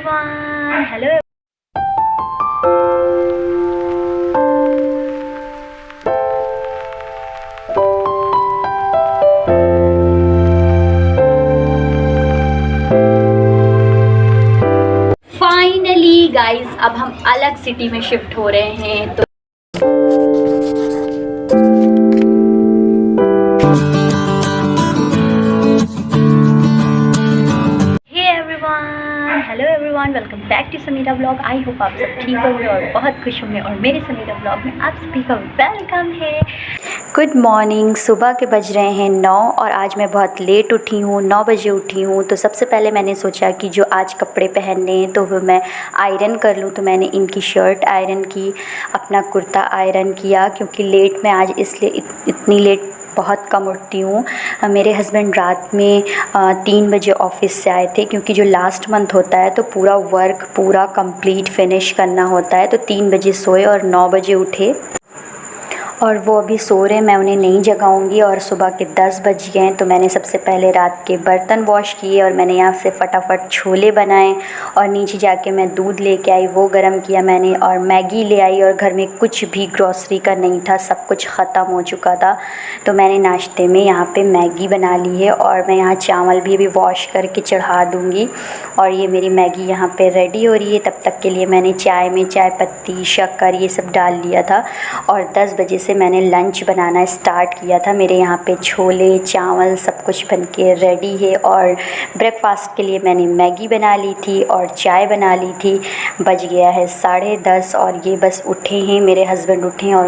everyone. Hello. Finally guys, अब हम अलग सिटी में शिफ्ट हो रहे हैं तो hello everyone, welcome back to Sameera blog. I hope आप सब ठीक होंगे और बहुत खुश होंगे और मेरे समीरा ब्लॉग में आप सभी का वेलकम है। Good morning. सुबह के बज रहे हैं 9 और आज मैं बहुत लेट उठी हूँ, 9 बजे उठी हूँ। तो सबसे पहले मैंने सोचा कि जो आज कपड़े पहनने हैं तो वो मैं आयरन कर लूँ। तो मैंने इनकी शर्ट आयरन की, अपना कुर्ता आयरन किया, क्योंकि लेट में आज इसलिए इतनी लेट बहुत कम उठती हूँ। मेरे हस्बैंड रात में 3 बजे ऑफ़िस से आए थे, क्योंकि जो लास्ट मंथ होता है तो पूरा वर्क पूरा कंप्लीट फिनिश करना होता है। तो 3 बजे सोए और 9 बजे उठे और वो अभी सो रहे हैं, मैं उन्हें नहीं जगाऊंगी। और सुबह के 10 बज गए हैं। तो मैंने सबसे पहले रात के बर्तन वॉश किए और मैंने यहाँ से फटाफट छोले बनाए और नीचे जाके मैं दूध लेके आई, वो गर्म किया मैंने और मैगी ले आई। और घर में कुछ भी ग्रॉसरी का नहीं था, सब कुछ ख़त्म हो चुका था। तो मैंने नाश्ते में यहाँ पे मैगी बना ली है और मैं यहाँ चावल भी अभी वॉश करके चढ़ा दूँगी। और ये मेरी मैगी यहाँ पे रेडी हो रही है। तब तक के लिए मैंने चाय में चाय पत्ती, शक्कर ये सब डाल लिया था और 10 बजे से मैंने लंच बनाना स्टार्ट किया था। मेरे यहाँ पे छोले चावल सब कुछ बन के रेडी है। और ब्रेकफास्ट के लिए मैंने मैगी बना ली थी और चाय बना ली थी। बज गया है 10:30 और ये बस उठे हैं, मेरे हस्बैंड उठे हैं और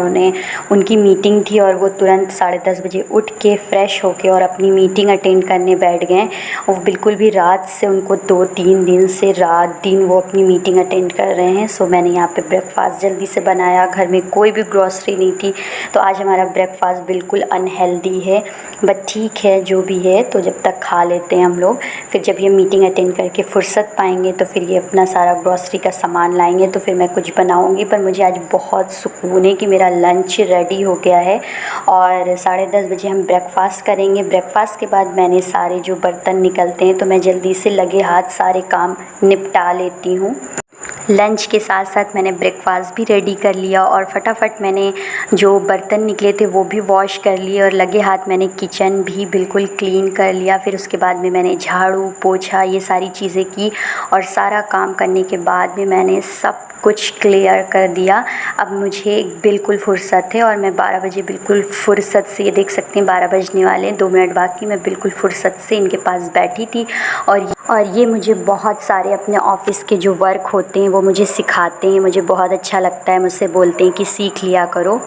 उनकी मीटिंग थी और वो तुरंत 10:30 बजे उठ के फ़्रेश होके और अपनी मीटिंग अटेंड करने बैठ गए। वो बिल्कुल भी रात से, उनको 2-3 दिन से रात दिन वो अपनी मीटिंग अटेंड कर रहे हैं। सो मैंने यहाँ पे ब्रेकफास्ट जल्दी से बनाया। घर में कोई भी ग्रॉसरी नहीं थी, तो आज हमारा ब्रेकफास्ट बिल्कुल अनहेल्दी है, बट ठीक है जो भी है। तो जब तक खा लेते हैं हम लोग, फिर जब ये मीटिंग अटेंड करके फुर्सत पाएंगे तो फिर ये अपना सारा ग्रॉसरी का सामान लाएंगे तो फिर मैं कुछ बनाऊंगी। पर मुझे आज बहुत सुकून है कि मेरा लंच रेडी हो गया है और 10:30 बजे हम ब्रेकफास्ट करेंगे। ब्रेकफास्ट के बाद मैंने सारे जो बर्तन निकलते हैं तो मैं जल्दी से लगे हाथ सारे काम निपटा लेती हूँ। लंच के साथ साथ मैंने ब्रेकफास्ट भी रेडी कर लिया और फटाफट मैंने जो बर्तन निकले थे वो भी वॉश कर लिए और लगे हाथ मैंने किचन भी बिल्कुल क्लीन कर लिया। फिर उसके बाद में मैंने झाड़ू पोछा ये सारी चीज़ें की और सारा काम करने के बाद में मैंने सब कुछ क्लियर कर दिया। अब मुझे बिल्कुल फ़ुर्सत है और मैं 12 बजे बिल्कुल फ़ुर्सत से, ये देख सकते हैं 12 बजने वाले हैं, 2 मिनट बाकी, मैं बिल्कुल फ़ुर्सत से इनके पास बैठी थी। और ये मुझे बहुत सारे अपने ऑफ़िस के जो वर्क होते हैं वो मुझे सिखाते हैं, मुझे बहुत अच्छा लगता है। मुझसे बोलते हैं कि सीख लिया करो।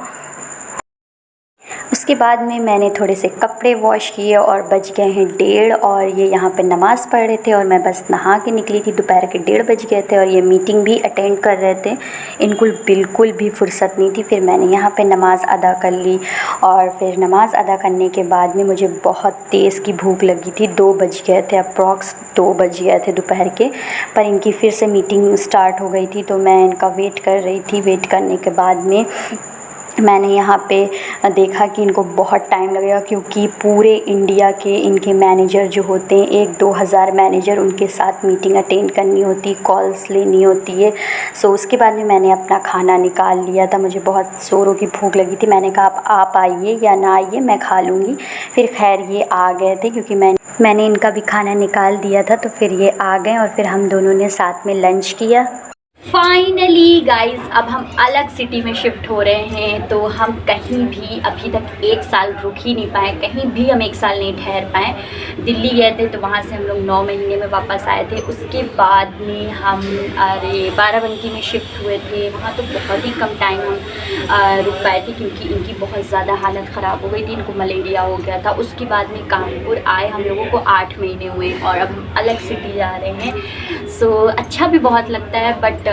उसके बाद में मैंने थोड़े से कपड़े वॉश किए और बज गए हैं 1:30 और ये यहाँ पे नमाज़ पढ़ रहे थे और मैं बस नहा के निकली थी। दोपहर के 1:30 बज गए थे और ये मीटिंग भी अटेंड कर रहे थे। इनको बिल्कुल भी फ़ुर्सत नहीं थी। फिर मैंने यहाँ पे नमाज़ अदा कर ली और फिर नमाज़ अदा करने के बाद में मुझे बहुत तेज़ की भूख लगी थी। 2 बज गए थे, अप्रॉक्स 2 बज गए थे दोपहर के। पर इनकी फिर से मीटिंग स्टार्ट हो गई थी तो मैं इनका वेट कर रही थी। वेट करने के बाद में मैंने यहाँ पे देखा कि इनको बहुत टाइम लगेगा, क्योंकि पूरे इंडिया के इनके मैनेजर जो होते हैं 1-2 हज़ार मैनेजर, उनके साथ मीटिंग अटेंड करनी होती, कॉल्स लेनी होती है। सो उसके बाद में मैंने अपना खाना निकाल लिया था। मुझे बहुत ज़ोरों की भूख लगी थी। मैंने कहा आप आइए या ना आइए, मैं खा लूँगी। फिर खैर ये आ गए थे, क्योंकि मैंने इनका भी खाना निकाल दिया था। तो फिर ये आ गए और फिर हम दोनों ने साथ में लंच किया। फाइनली गाइस, अब हम अलग सिटी में शिफ्ट हो रहे हैं तो हम कहीं भी अभी तक 1 साल रुक ही नहीं पाए, कहीं भी हम 1 साल नहीं ठहर पाए। दिल्ली गए थे तो वहाँ से हम लोग 9 महीने में वापस आए थे। उसके बाद में हम बाराबंकी में शिफ्ट हुए थे। वहाँ तो बहुत ही कम टाइम हम रुक पाए थे, क्योंकि इनकी बहुत ज़्यादा हालत ख़राब हो गई थी, इनको मलेरिया हो गया था। उसके बाद में कानपुर आए हम लोगों को 8 महीने हुए और अब हम अलग सिटी जा रहे हैं। सो अच्छा भी बहुत लगता है, बट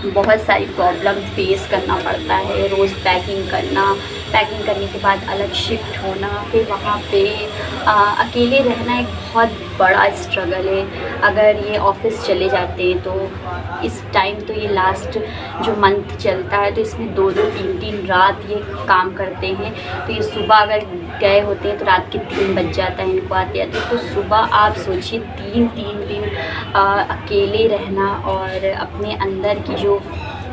बहुत सारी प्रॉब्लम फेस करना पड़ता है। रोज़ पैकिंग करना, पैकिंग करने के बाद अलग शिफ्ट होना, फिर वहाँ पे अकेले रहना एक बहुत बड़ा स्ट्रगल है। अगर ये ऑफ़िस चले जाते हैं तो इस टाइम तो ये लास्ट जो मंथ चलता है तो इसमें 2-2 3-3 रात ये काम करते हैं। तो ये सुबह अगर गए होते हैं तो रात के 3 बज जाता है इनको आते आते। तो सुबह आप सोचिए 3 दिन अकेले रहना और अपने अंदर की जो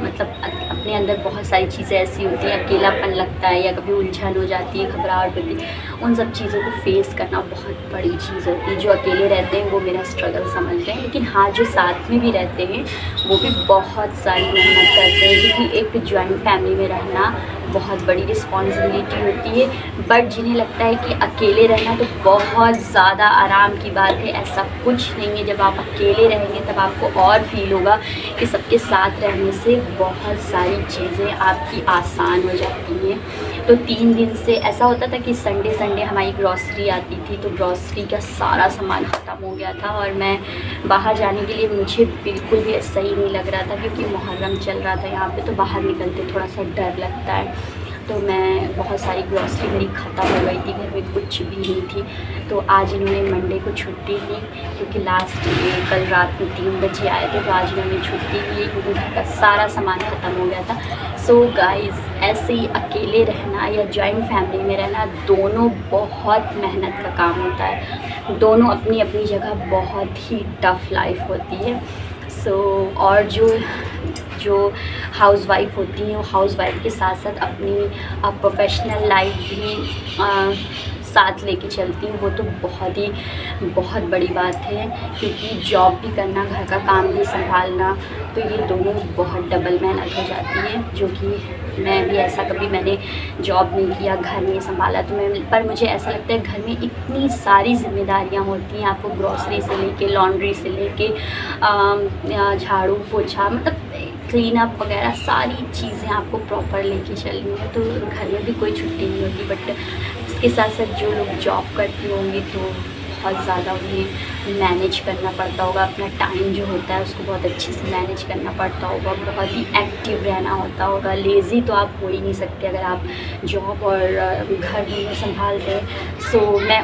मतलब अपने अंदर बहुत सारी चीज़ें ऐसी होती हैं, अकेलापन लगता है या कभी उलझन हो जाती है, घबराहट होती है, उन सब चीज़ों को फेस करना बहुत बड़ी चीज़ होती है। जो अकेले रहते हैं वो मेरा स्ट्रगल समझते हैं, लेकिन हाँ जो साथ में भी रहते हैं वो भी बहुत सारी मेहनत करते हैं, क्योंकि एक जॉइंट फैमिली में रहना बहुत बड़ी रिस्पॉन्सिबिलिटी होती है। बट जिन्हें लगता है कि अकेले रहना तो बहुत ज़्यादा आराम की बात है, ऐसा कुछ नहीं है। जब आप अकेले रहेंगे तब आपको और फील होगा कि सबके साथ रहने से बहुत सारी चीज़ें आपकी आसान हो जाती हैं। तो 3 दिन से ऐसा होता था कि संडे हमारी ग्रॉसरी आती थी, तो ग्रॉसरी का सारा सामान ख़त्म हो गया था और मैं बाहर जाने के लिए मुझे बिल्कुल भी सही नहीं लग रहा था, क्योंकि मुहर्रम चल रहा था यहाँ पे, तो बाहर निकलते थोड़ा सा डर लगता है। तो मैं बहुत सारी ग्रॉसरी मेरी ख़त्म हो गई थी, घर में कुछ भी नहीं थी। तो आज इन्होंने मंडे को छुट्टी ली, क्योंकि लास्ट कल रात में 3 बजे आए थे, तो आज इन्होंने छुट्टी ली क्योंकि घर का सारा सामान ख़त्म हो गया था। सो गाइज़, ऐसे ही अकेले रहना या जॉइंट फैमिली में रहना दोनों बहुत मेहनत का काम होता है, दोनों अपनी अपनी जगह बहुत ही टफ़ लाइफ होती है। और जो हाउसवाइफ होती हैं वो हाउसवाइफ के साथ साथ अपनी प्रोफेशनल लाइफ भी साथ लेके चलती हैं, वो तो बहुत बड़ी बात है, क्योंकि जॉब भी करना, घर का काम भी संभालना, तो ये दोनों बहुत डबल मेहनत हो जाती है। जो कि मैं भी ऐसा कभी मैंने जॉब नहीं किया, घर नहीं संभाला, तो पर मुझे ऐसा लगता है घर में इतनी सारी जिम्मेदारियां होती हैं, आपको ग्रॉसरी से लेके लॉन्ड्री से लेके झाड़ू पोछा, मतलब क्लीन अप वगैरह सारी चीज़ें आपको प्रॉपर लेके चलनी है। तो घर में भी कोई छुट्टी नहीं होती, बट इसके साथ साथ जो लोग जॉब करती होंगी तो बहुत ज़्यादा उन्हें मैनेज करना पड़ता होगा, अपना टाइम जो होता है उसको बहुत अच्छे से मैनेज करना पड़ता होगा, बहुत ही एक्टिव रहना होता होगा। लेज़ी तो आप हो ही नहीं सकते अगर आप जॉब और घर में संभाल रहे हैं। सो मैं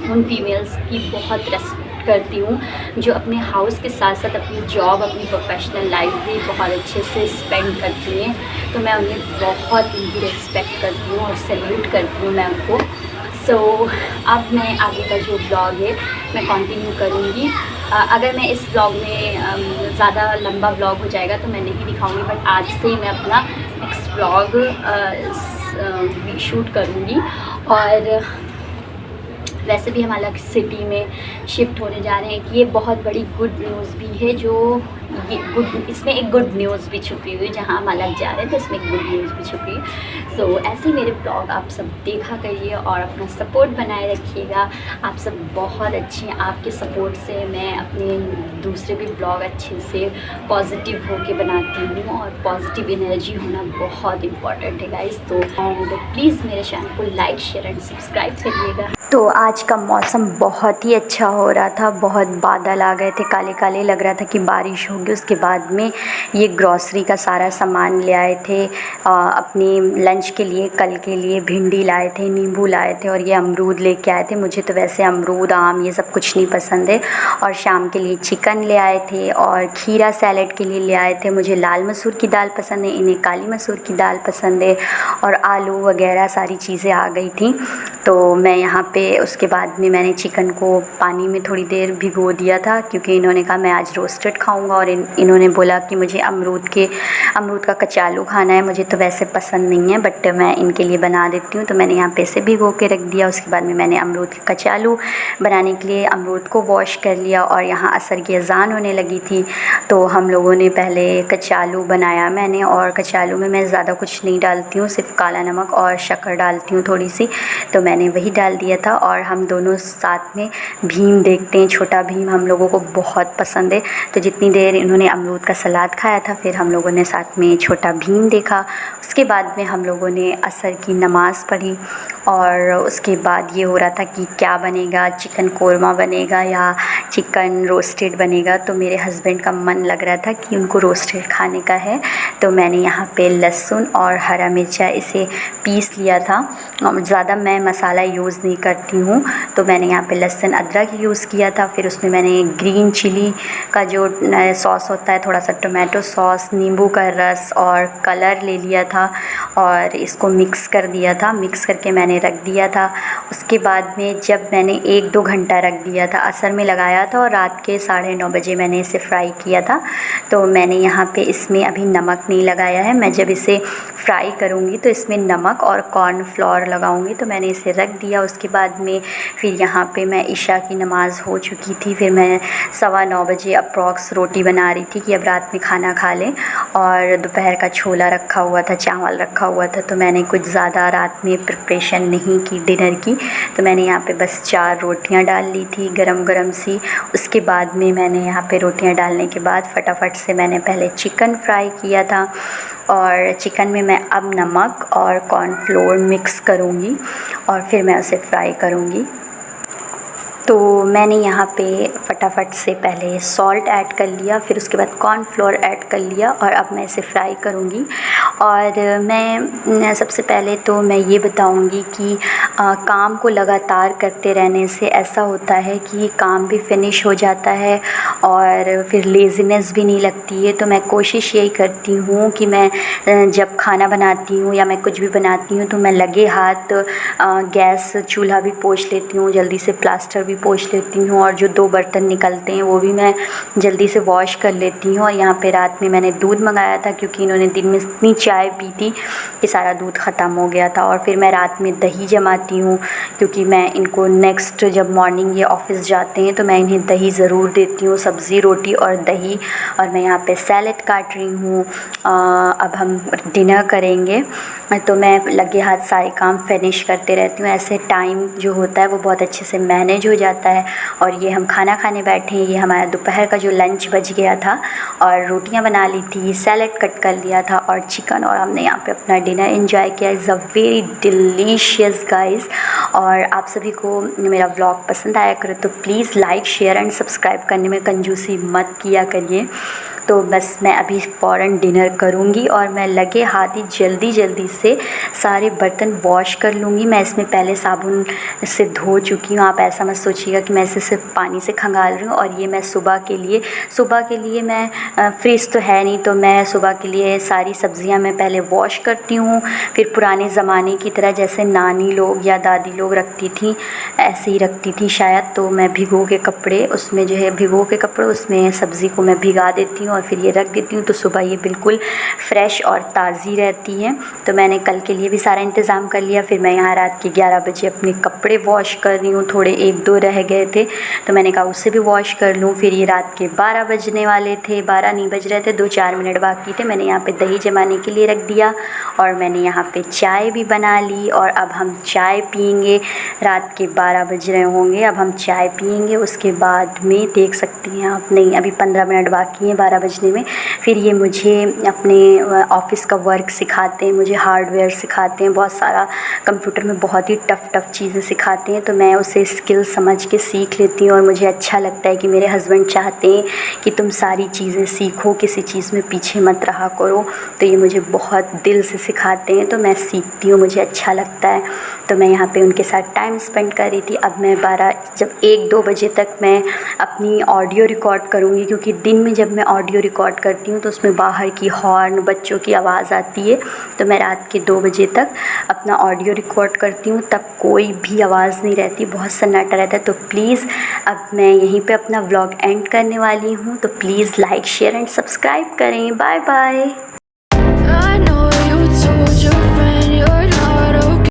उन फीमेल्स की बहुत रेस्पेक्ट करती हूँ जो अपने हाउस के साथ साथ अपनी जॉब, अपनी प्रोफेशनल लाइफ भी बहुत अच्छे से स्पेंड करती हैं। तो मैं उन्हें बहुत उनकी रिस्पेक्ट करती हूँ और सैल्यूट करती हूँ मैं उनको। अब मैं आगे का जो ब्लॉग है मैं कंटिन्यू करूँगी। अगर मैं इस ब्लॉग में ज़्यादा लंबा ब्लॉग हो जाएगा तो मैं नहीं दिखाऊँगी, बट आज से मैं अपना नेक्स्ट ब्लॉग शूट करूँगी। और वैसे भी हम अलग सिटी में शिफ्ट होने जा रहे हैं कि ये बहुत बड़ी गुड न्यूज़ भी है, जो ये इसमें एक गुड न्यूज़ भी छुपी हुई है। जहाँ हम अलग जा रहे हैं तो इसमें एक गुड न्यूज़ भी छुपी है। सो ऐसे ही मेरे ब्लॉग आप सब देखा करिए और अपना सपोर्ट बनाए रखिएगा। आप सब बहुत अच्छे हैं, आपके सपोर्ट से मैं अपने दूसरे भी ब्लॉग अच्छे से पॉजिटिव होके बनाती हूँ, और पॉजिटिव एनर्जी होना बहुत इंपॉर्टेंट है गाइस। तो एंड प्लीज़ मेरे चैनल को लाइक, शेयर एंड सब्सक्राइब करिएगा। तो आज का मौसम बहुत ही अच्छा हो रहा था, बहुत बादल आ गए थे, काले काले लग रहा था कि बारिश होगी। उसके बाद में ये ग्रॉसरी का सारा सामान ले आए थे अपनी लंच के लिए। कल के लिए भिंडी लाए थे, नींबू लाए थे और ये अमरूद लेके आए थे। मुझे तो वैसे अमरूद, आम ये सब कुछ नहीं पसंद है। और शाम के लिए चिकन ले आए थे और खीरा सैलेड के लिए ले आए थे। मुझे लाल मसूर की दाल पसंद है, इन्हें काली मसूर की दाल पसंद है, और आलू वगैरह सारी चीज़ें आ गई थी। तो मैं यहाँ पे उसके बाद में मैंने चिकन को पानी में थोड़ी देर भिगो दिया था, क्योंकि इन्होंने कहा मैं आज रोस्टेड खाऊंगा, और इन्होंने बोला कि मुझे अमरूद का कचालू खाना है। मुझे तो वैसे पसंद नहीं है, बट मैं इनके लिए बना देती हूँ। तो मैंने यहाँ पे से भिगो के रख दिया। उसके बाद में मैंने अमरूद के कचालू बनाने के लिए अमरूद को वॉश कर लिया, और यहाँ असर की अज़ान होने लगी थी। तो हम लोगों ने पहले कचालू बनाया मैंने, और कचालू में मैं ज़्यादा कुछ नहीं डालती हूँ, सिर्फ काला नमक और शक्कर डालती हूँ थोड़ी सी। तो मैंने वही डाल दिया था। और हम दोनों साथ में भीम देखते हैं, छोटा भीम हम लोगों को बहुत पसंद है। तो जितनी देर इन्होंने अमरूद का सलाद खाया था, फिर हम लोगों ने साथ में छोटा भीम देखा। उसके बाद में हम लोगों ने असर की नमाज़ पढ़ी, और उसके बाद ये हो रहा था कि क्या बनेगा, चिकन कोरमा बनेगा या चिकन रोस्टेड बनेगा। तो मेरे हस्बैंड का मन मन लग रहा था कि उनको रोस्टेड खाने का है, तो मैंने यहाँ पे लहसुन और हरा मिर्चा इसे पीस लिया था। ज़्यादा मैं मसाला यूज़ नहीं करती हूँ, तो मैंने यहाँ पे लहसुन अदरक यूज़ किया था। फिर उसमें मैंने ग्रीन चिली का जो सॉस होता है, थोड़ा सा टोमेटो सॉस, नींबू का रस और कलर ले लिया था और इसको मिक्स कर दिया था। मिक्स करके मैंने रख दिया था। उसके बाद में जब मैंने 1-2 घंटा रख दिया था, असर में लगाया था और रात के 9:30 बजे मैंने इसे फ्राई किया था। तो मैंने यहाँ पे इसमें अभी नमक नहीं लगाया है। मैं जब इसे फ्राई करूँगी तो इसमें नमक और कॉर्नफ्लोर लगाऊँगी। तो मैंने इसे रख दिया। उसके बाद में फिर यहाँ पे मैं इशा की नमाज़ हो चुकी थी। फिर मैं 9:15 बजे अप्रॉक्स रोटी बना रही थी कि अब रात में खाना खा लें, और दोपहर का छोला रखा हुआ था, चावल रखा हुआ था। तो मैंने कुछ ज़्यादा रात में प्रिपरेशन नहीं की डिनर की। तो मैंने यहाँ पे बस 4 रोटियाँ डाल ली थी गरम गरम सी। उसके बाद में मैंने यहाँ पे रोटियाँ डालने के बाद फटाफट से मैंने पहले चिकन फ्राई किया था, और चिकन में मैं अब नमक और कॉर्नफ्लोर मिक्स करूँगी और फिर मैं उसे फ्राई करूँगी। तो मैंने यहाँ पे फटाफट से पहले सॉल्ट ऐड कर लिया, फिर उसके बाद कॉर्नफ्लोर ऐड कर लिया, और अब मैं इसे फ्राई करूँगी। और मैं सबसे पहले तो मैं ये बताऊँगी कि काम को लगातार करते रहने से ऐसा होता है कि काम भी फिनिश हो जाता है और फिर लेज़ीनेस भी नहीं लगती है। तो मैं कोशिश यही करती हूँ कि मैं जब खाना बनाती हूँ या मैं कुछ भी बनाती हूँ तो मैं लगे हाथ गैस चूल्हा भी पोंछ लेती हूँ, जल्दी से प्लास्टर भी पोंछ लेती हूँ, और जो 2 बर्तन निकलते हैं वो भी मैं जल्दी से वॉश कर लेती हूँ। और यहाँ पे रात में मैंने दूध मंगाया था क्योंकि इन्होंने दिन में इतनी चाय पी थी कि सारा दूध ख़त्म हो गया था। और फिर मैं रात में दही जमाती हूँ क्योंकि मैं इनको नेक्स्ट जब मॉर्निंग ये ऑफ़िस जाते हैं तो मैं इन्हें दही ज़रूर देती हूँ, सब्ज़ी रोटी और दही। और मैं यहाँ पे सैलेड काट रही हूँ। अब हम डिनर करेंगे, तो मैं लगे हाथ सारे काम फिनिश करते रहती हूँ। ऐसे टाइम जो होता है वो बहुत अच्छे से मैनेज हो जाता है। और ये हम खाना खाने बैठे हैं, ये हमारा दोपहर का जो लंच बच गया था, और रोटियां बना ली थी, सैलेड कट कर लिया था और चिकन, और हमने यहाँ पे अपना डिनर एंजॉय किया। Is a very delicious guys. और आप सभी को मेरा व्लॉग पसंद आया करो तो please like, share and subscribe करने में कंजूसी मत किया करिए। तो बस मैं अभी फ़ौरन डिनर करूँगी और मैं लगे हाथ ही जल्दी से सारे बर्तन वॉश कर लूँगी। मैं इसमें पहले साबुन से धो चुकी हूँ। आप ऐसा मत सोचिएगा कि मैं इसे सिर्फ पानी से खंगाल रही हूँ। और ये मैं सुबह के लिए मैं फ्रिज तो है नहीं, तो मैं सुबह के लिए सारी सब्ज़ियाँ मैं पहले वॉश करती हूँ। फिर पुराने ज़माने की तरह जैसे नानी लोग या दादी लोग रखती थी, ऐसे ही रखती थी शायद। तो मैं भिगो के कपड़े उसमें सब्ज़ी को मैं भिगा देती हूँ और फिर ये रख देती हूँ। तो सुबह ये बिल्कुल फ़्रेश और ताज़ी रहती है। तो मैंने कल के लिए भी सारा इंतज़ाम कर लिया। फिर मैं यहाँ रात के 11 बजे अपने कपड़े वॉश कर रही हूँ। थोड़े 1-2 रह गए थे तो मैंने कहा उससे भी वॉश कर लूँ। फिर ये रात के 12 बजने वाले थे, 12 नहीं बज रहे थे, 2-4 मिनट बाकी थे। मैंने यहाँ पे दही जमाने के लिए रख दिया और मैंने यहाँ पे चाय भी बना ली। और अब हम चाय पियेंगे। रात के 12 बज रहे होंगे, अब हम चाय पियेंगे। उसके बाद में देख सकती हैं आप, नहीं अभी 15 मिनट बाकी हैं 12 बजने में। फिर ये मुझे अपने ऑफ़िस का वर्क सिखाते हैं, मुझे हार्डवेयर सिखाते हैं, बहुत सारा कंप्यूटर में बहुत ही टफ़ चीज़ें सिखाते हैं। तो मैं उसे स्किल समझ के सीख लेती हूँ और मुझे अच्छा लगता है कि मेरे हस्बैंड चाहते हैं कि तुम सारी चीज़ें सीखो, किसी चीज़ में पीछे मत रहा करो। तो ये मुझे बहुत दिल से सिखाते हैं, तो मैं सीखती हूँ, मुझे अच्छा लगता है। तो मैं यहाँ पे उनके साथ टाइम स्पेंड कर रही थी। अब मैं 1-2 बजे तक मैं अपनी ऑडियो रिकॉर्ड करूँगी, क्योंकि दिन में जब मैं ऑडियो रिकॉर्ड करती हूँ तो उसमें बाहर की हॉर्न, बच्चों की आवाज़ आती है। तो मैं रात के 2 बजे तक अपना ऑडियो रिकॉर्ड करती हूँ, तब कोई भी आवाज़ नहीं रहती, बहुत सन्नाटा रहता है। तो प्लीज़ अब मैं यहीं पे अपना व्लॉग एंड करने वाली हूँ। तो please like, share and subscribe करें। Bye bye.